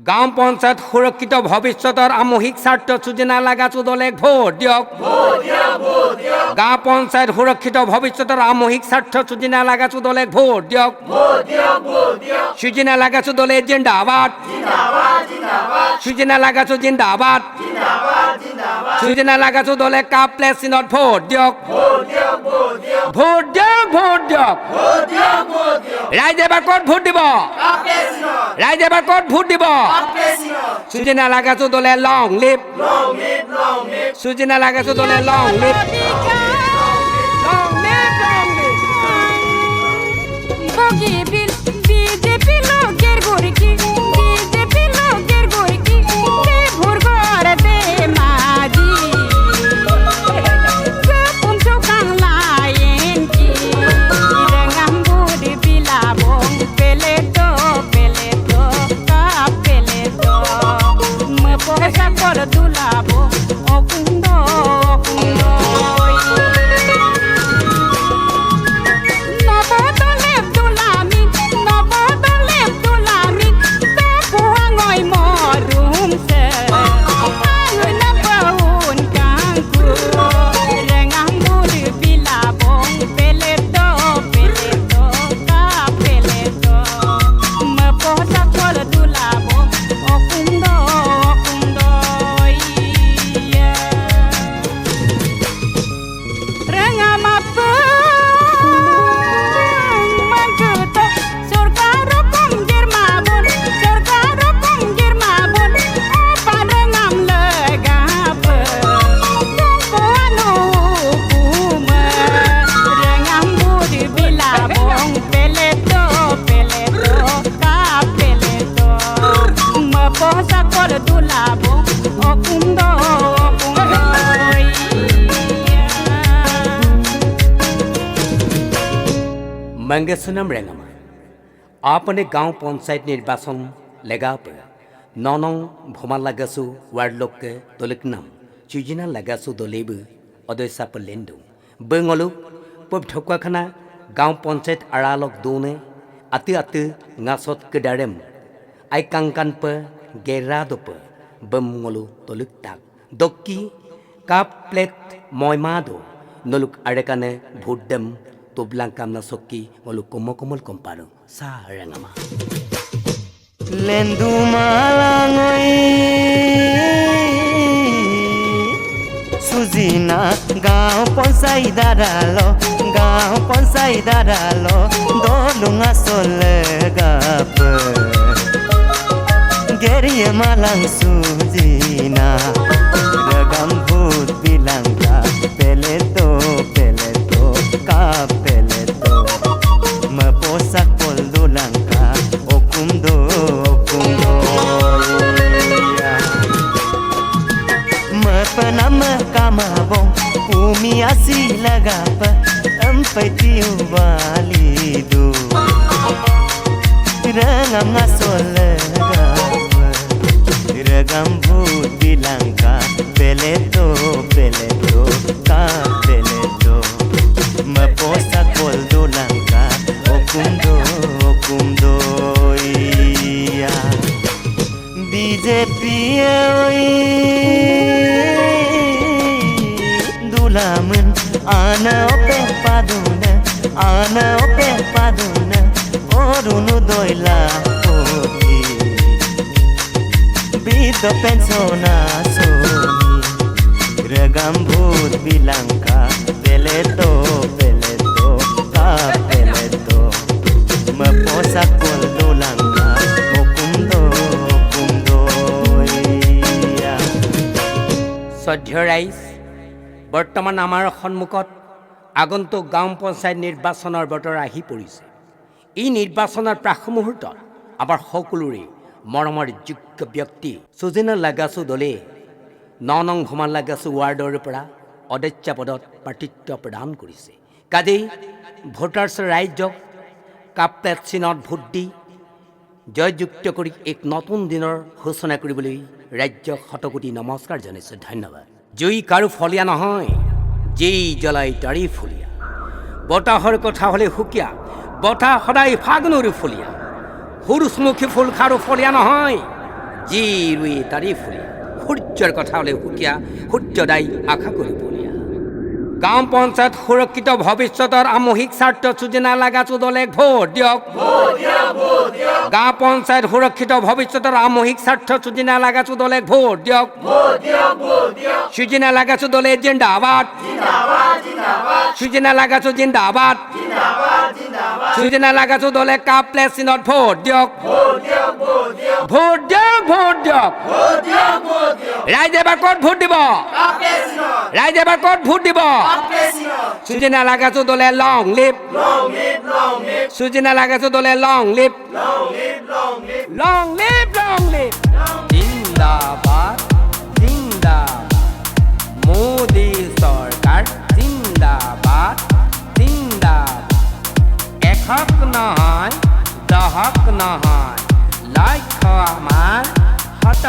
গাঁও পঞ্চায়ত সুৰক্ষিত ভৱিষ্যতৰ সামূহিক স্বাৰ্থ যোজনা লাগাছো দলে ভোট দিয়ক। গাঁও পঞ্চায়ত সুৰক্ষিত ভৱিষ্যতৰ সামূহিক স্বাৰ্থ যোজনা লাগাছো দলে ভোট দিয়ক। যোজনা লাগাছো দলে জিন্দাবাদ, যোজনা লাগাছো জিন্দাবাদ, যোজনা লাগাছো দলে কাপ প্লেচিনত ভোট দিয়ক। ভোট দিয়ক, ভোট দিয়ক, ৰাইজে এবাৰ ক'ত ভোট দিব? ৰাইজে এবাৰ ক'ত ভোট দিব? যোজনা লাগাছো দলে লং লিভ, যোজনা লাগাছো দলে long live, long live, long live. BJP লোকের গোরকি, বিজেপি লোকের গোরকি, ভোর ঘর দে মাঝি পুঞ্চ কাংলায়েন কি রঙাম বুড় বিলাবং পেলে তো কাপ পেলে তো মপসা কর দুলাবো অকুন্দ অকুন্দ मंगेशनम रेंगमा आपने गांव पंचायत निर्वाचन लेगाप नौनों भुमा लगासु वार्ड लोक के दलिक नाम चुजिना लगासु दलेब अदयसा पर लेंदु बंगलु पब ठोका खाना गांव पंचायत आड़ालोक दोने अति ngaसत केदारेम आई कांकान पर गेरा दोप बमंगलु दलिक ताक दोक्की काप प्लेट मयमादो नलुक आड़ेकाने भूटदम Tublang kamna soki walu komo-komol komparo sa rangama. Lendu malangoi Sujina gaon ponsai daralo dolunga solegap Geriye malang Sujina regam bhut bilangka peleto kapeleto maposak poldo langka okundo mapanam kamabong umi asi lagap ampai tiu balidu rangam ngasolegap regam bhut bilangka peleto kapeleto maposa koldo langka okundo iya BJP dulamun ana ope paduna orunu doila poti bido pensona soni regam bhut bilangka peleto kapeleto maposa koldo langka okundo iya শ্ৰদ্ধেয় ৰাইজ বৰ্তমান আমাৰ সন্মুখত আগন্তুক গাঁও পঞ্চায়ত নিৰ্বাচনৰ বতৰ আহি পৰিছে। এই নিৰ্বাচনৰ প্ৰাক মুহূৰ্তত আমাৰ সকলোৰে মৰমৰ যোগ্য ব্যক্তি সুজিনা লাগাসু দলে 9 নং ভুমা লাগাসু ৱাৰ্ডৰ পৰা অধ্যক্ষ পদত প্ৰাৰ্থিত্ব প্ৰদান কৰিছে। কাজেই ভোটাৰ্ছ ৰাইজক কাপ প্লেট চিনত ভোট দি জয়যুক্ত কৰি এক নতুন দিনৰ সূচনা কৰিবলৈ ৰাজ্যক শতকোটি নমস্কাৰ জনাইছোঁ। ধন্যবাদ। জুই কাৰো ফলীয়া নহয়, যেই জ্বলাই তাৰি ফলীয়া। বতাহৰ কথা হ'লে সুকীয়া, বতাহ সদায় ফাগুনৰ ফলীয়া। সৰুচমুখী ফুল খাৰো ফলীয়া নহয়, যি ৰুই তাৰি ফুৰি সূৰ্যৰ কথা হ'লে সুকীয়া সূৰ্যদায়ী আশা কৰি বলিয়া গাঁও পঞ্চায়ত সুৰক্ষিত ভৱিষ্যতৰ আমোহিক স্বাৰ্থ যোজনা লাগাছো দলে ভোট দিয়ক গাঁও পঞ্চায়ত সুৰক্ষিত ভৱিষ্যতৰ আমোহিক স্বাৰ্থ যোজনা লাগাছো দলে ভোট দিয়ক যোজনা লাগাছো দলে জিন্দাবাদ যোজনা লাগাছো জিন্দাবাদ যোজনা লাগাছো দলে কাপ প্লেচিনত ভোট দিয়ক ভোট দিয়ক ভোট দিয়ক ৰাইজে এবাৰ ক'ত ভোট দিব ৰাইজে এবাৰ ক'ত ভোট দিব যোজনা লাগাছো দলে লং লিভ যোজনা লাগাছো দলে লং লিভ লং লিভ জিন্দাবাদ জিন্দাবাদ মোদী চৰকাৰ জিন্দাবাদ জিন্দাবাদ এশক নহয় দহক নহয় লক্ষ্য আমাৰ হত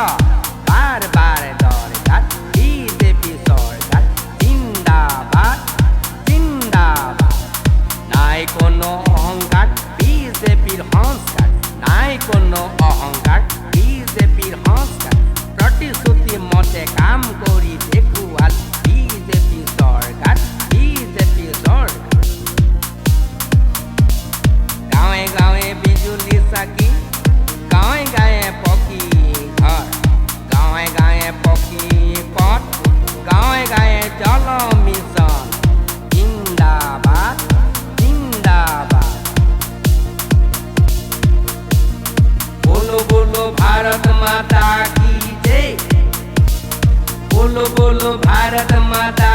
বাৰ বাৰ দৰকাৰ বিজেপি চৰকাৰ জিন্দাবাদ জিন্দাবাদ নাই কোনো অহংকাৰ বিজেপিৰ সংস্কাৰ নাই কোনো অহংকাৰ বিজেপিৰ সংস্কাৰ প্ৰতিশ্ৰুতি মতে কাম কৰি দেখুৱাল বিজেপি চৰকাৰ বিজেপি চৰকাৰ গাঁৱে গাঁৱে বিজুলী চাকি গাঁৱে গাঁৱে পকী ঘৰ গাঁৱে গাঁৱে পকী পথ গাঁৱে গাঁৱে জল মিছন জিন্দাবাদ জিন্দাবাদ बोलो बोलो भारत माता की जय बोलो बोलो भारत माता